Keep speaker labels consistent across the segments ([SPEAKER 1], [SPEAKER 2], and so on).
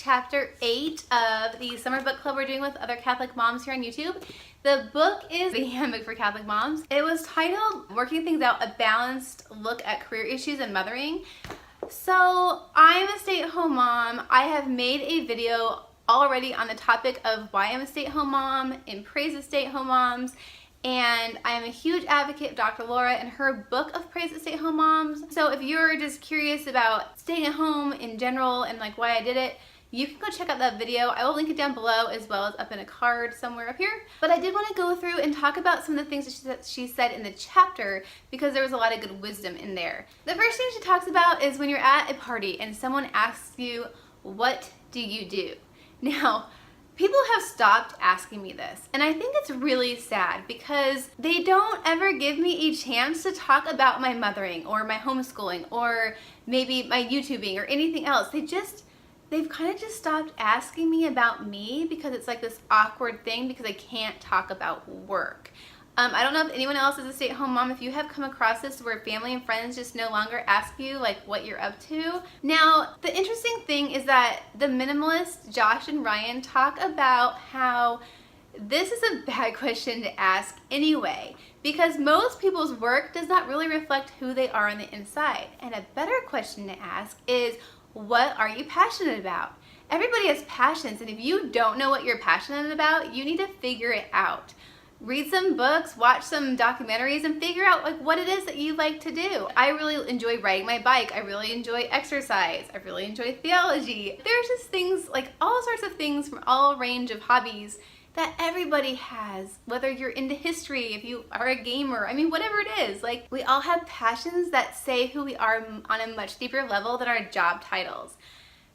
[SPEAKER 1] chapter 8 of the summer book club we're doing with other Catholic moms here on YouTube. The book is the Handbook for Catholic Moms. It was titled Working Things Out, a Balanced Look at Career Issues and Mothering. So I'm a stay-at-home mom. I have made a video already on the topic of why I'm a stay-at-home mom and praise of stay-at-home moms. And I am a huge advocate of Dr. Laura and her book of praise of stay-at-home moms. So if you're just curious about staying at home in general and like why I did it, you can go check out that video. I will link it down below as well as up in a card somewhere up here. But I did want to go through and talk about some of the things that she said in the chapter because there was a lot of good wisdom in there. The first thing she talks about is when you're at a party and someone asks you, what do you do? Now, people have stopped asking me this, and I think it's really sad because they don't ever give me a chance to talk about my mothering or my homeschooling or maybe my YouTubing or anything else. They've kind of just stopped asking me about me because it's like this awkward thing because I can't talk about work. I don't know if anyone else is a stay-at-home mom, if you have come across this where family and friends just no longer ask you like what you're up to. Now, the interesting thing is that the minimalists, Josh and Ryan, talk about how this is a bad question to ask anyway, because most people's work does not really reflect who they are on the inside. And a better question to ask is, what are you passionate about? Everybody has passions, and if you don't know what you're passionate about, you need to figure it out. Read some books, watch some documentaries, and figure out like what it is that you like to do. I really enjoy riding my bike. I really enjoy exercise. I really enjoy theology. There's just things, like all sorts of things from all range of hobbies that everybody has, whether you're into history, if you are a gamer, I mean, whatever it is. Like, we all have passions that say who we are on a much deeper level than our job titles.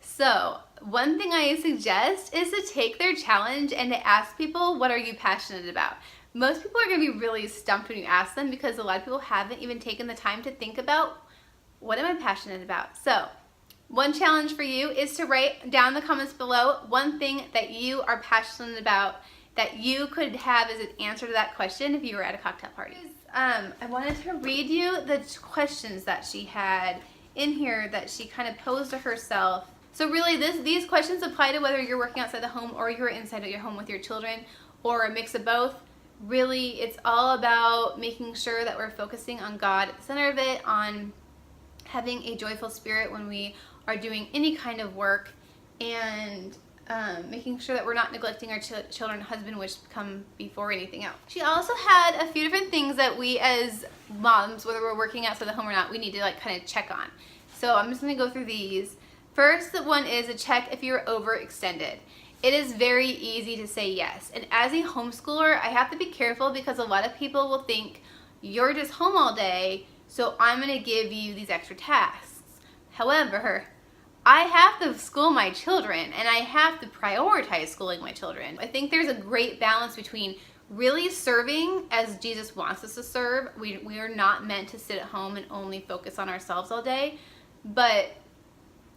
[SPEAKER 1] So one thing I suggest is to take their challenge and to ask people, what are you passionate about? Most people are going to be really stumped when you ask them because a lot of people haven't even taken the time to think about, what am I passionate about? So one challenge for you is to write down in the comments below one thing that you are passionate about that you could have as an answer to that question if you were at a cocktail party. I wanted to read you the questions that she had in here that she kind of posed to herself. So really these questions apply to whether you're working outside the home or you're inside of your home with your children or a mix of both. Really, it's all about making sure that we're focusing on God at the center of it, on having a joyful spirit when we are doing any kind of work, and making sure that we're not neglecting our children and husband, which come before anything else. She also had a few different things that we as moms, whether we're working outside the home or not, we need to like kind of check on. So I'm just going to go through these. First one is a check if you're overextended. It is very easy to say yes. And as a homeschooler, I have to be careful because a lot of people will think you're just home all day, so I'm going to give you these extra tasks. However, I have to school my children and I have to prioritize schooling my children. I think there's a great balance between really serving as Jesus wants us to serve. We are not meant to sit at home and only focus on ourselves all day, but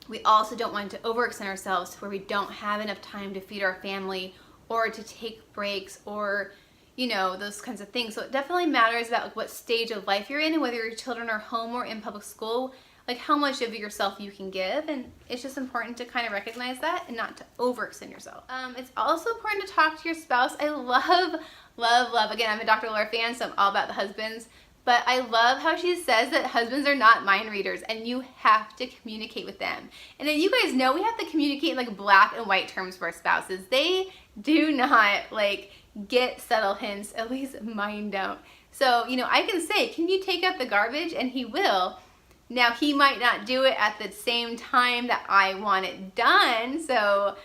[SPEAKER 1] we also don't want to overextend ourselves to where we don't have enough time to feed our family or to take breaks or, you know, those kinds of things. So it definitely matters about what stage of life you're in and whether your children are home or in public school, like how much of yourself you can give. And it's just important to kind of recognize that and not to overextend yourself. It's also important to talk to your spouse. I love, again, I'm a Dr. Laura fan, so I'm all about the husbands. But I love how she says that husbands are not mind readers and you have to communicate with them. And then you guys know we have to communicate in like black and white terms for our spouses. They do not like get subtle hints, at least mine don't. So, you know, I can say, can you take out the garbage? And he will. Now, he might not do it at the same time that I want it done. So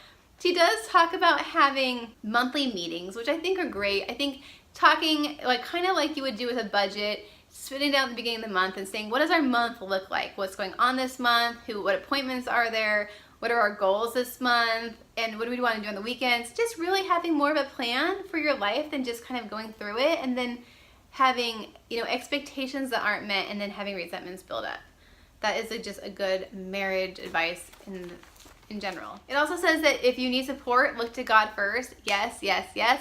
[SPEAKER 1] she does talk about having monthly meetings, which I think are great. I think talking like kind of like you would do with a budget, sitting down at the beginning of the month and saying, what does our month look like? What's going on this month? What appointments are there? What are our goals this month? And what do we want to do on the weekends? Just really having more of a plan for your life than just kind of going through it and then having, you know, expectations that aren't met and then having resentments build up. That is just a good marriage advice in general. It also says that if you need support, look to God first. Yes,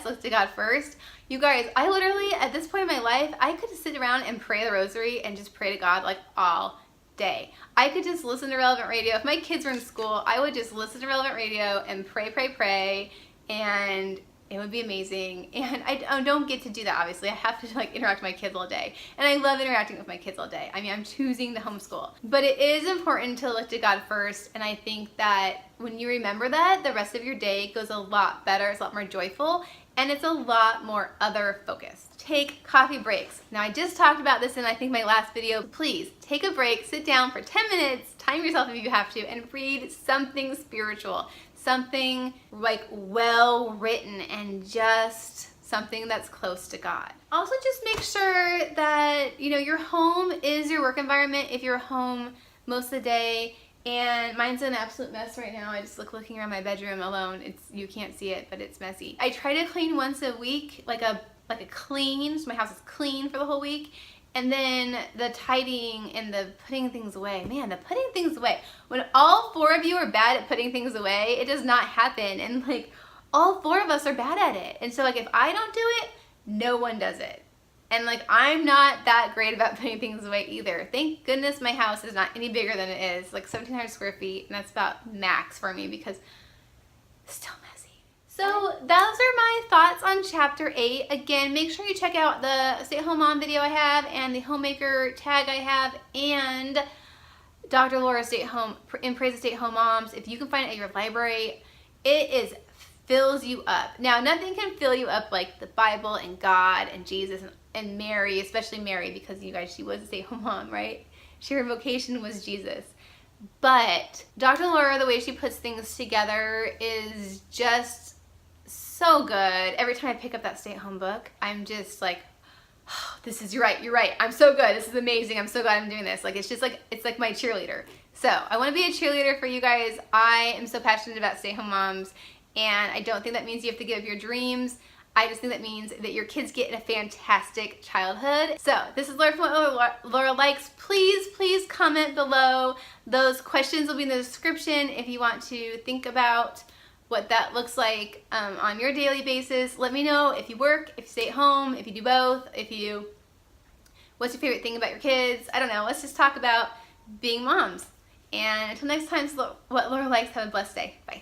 [SPEAKER 1] look to God first. You guys, I literally, at this point in my life, I could sit around and pray the rosary and just pray to God like all day. I could just listen to relevant radio. If my kids were in school, I would just listen to relevant radio and pray, and it would be amazing. And I don't get to do that, obviously. I have to like interact with my kids all day. And I love interacting with my kids all day. I mean, I'm choosing to homeschool. But it is important to look to God first. And I think that when you remember that, the rest of your day goes a lot better. It's a lot more joyful. And it's a lot more other focused. Take coffee breaks. Now I just talked about this in I think my last video. Please take a break, sit down for 10 minutes, time yourself if you have to, and read something spiritual. Something like well written and just something that's close to God. Also just make sure that, you know, your home is your work environment. If you're home most of the day, and mine's an absolute mess right now. I just looking around my bedroom alone. You can't see it, but it's messy. I try to clean once a week, like a clean, so my house is clean for the whole week. And then the tidying and the putting things away. Man, the putting things away. When all 4 of you are bad at putting things away, it does not happen. And like all 4 of us are bad at it. And so like if I don't do it, no one does it. And like I'm not that great about putting things away either. Thank goodness my house is not any bigger than it is, like 1,700 square feet, and that's about max for me because it's still messy. So those are my thoughts on chapter 8. Again, make sure you check out the stay-at-home mom video I have and the homemaker tag I have and Dr. Laura's stay-at-home in praise of stay-at-home moms. If you can find it at your library, it fills you up. Now, nothing can fill you up like the Bible and God and Jesus and Mary, especially Mary, because you guys, she was a stay-at-home mom, right? Her vocation was Jesus. But Dr. Laura, the way she puts things together is just so good. Every time I pick up that stay-at-home book, I'm just like, oh, you're right. I'm so good. This is amazing. I'm so glad I'm doing this. Like, it's like my cheerleader. So I want to be a cheerleader for you guys. I am so passionate about stay-at-home moms, and I don't think that means you have to give up your dreams. I just think that means that your kids get a fantastic childhood. So this is Laura from What Laura Likes. Please comment below. Those questions will be in the description if you want to think about what that looks like on your daily basis. Let me know if you work, if you stay at home, if you do both, what's your favorite thing about your kids? I don't know. Let's just talk about being moms. And until next time, What Laura Likes, have a blessed day. Bye.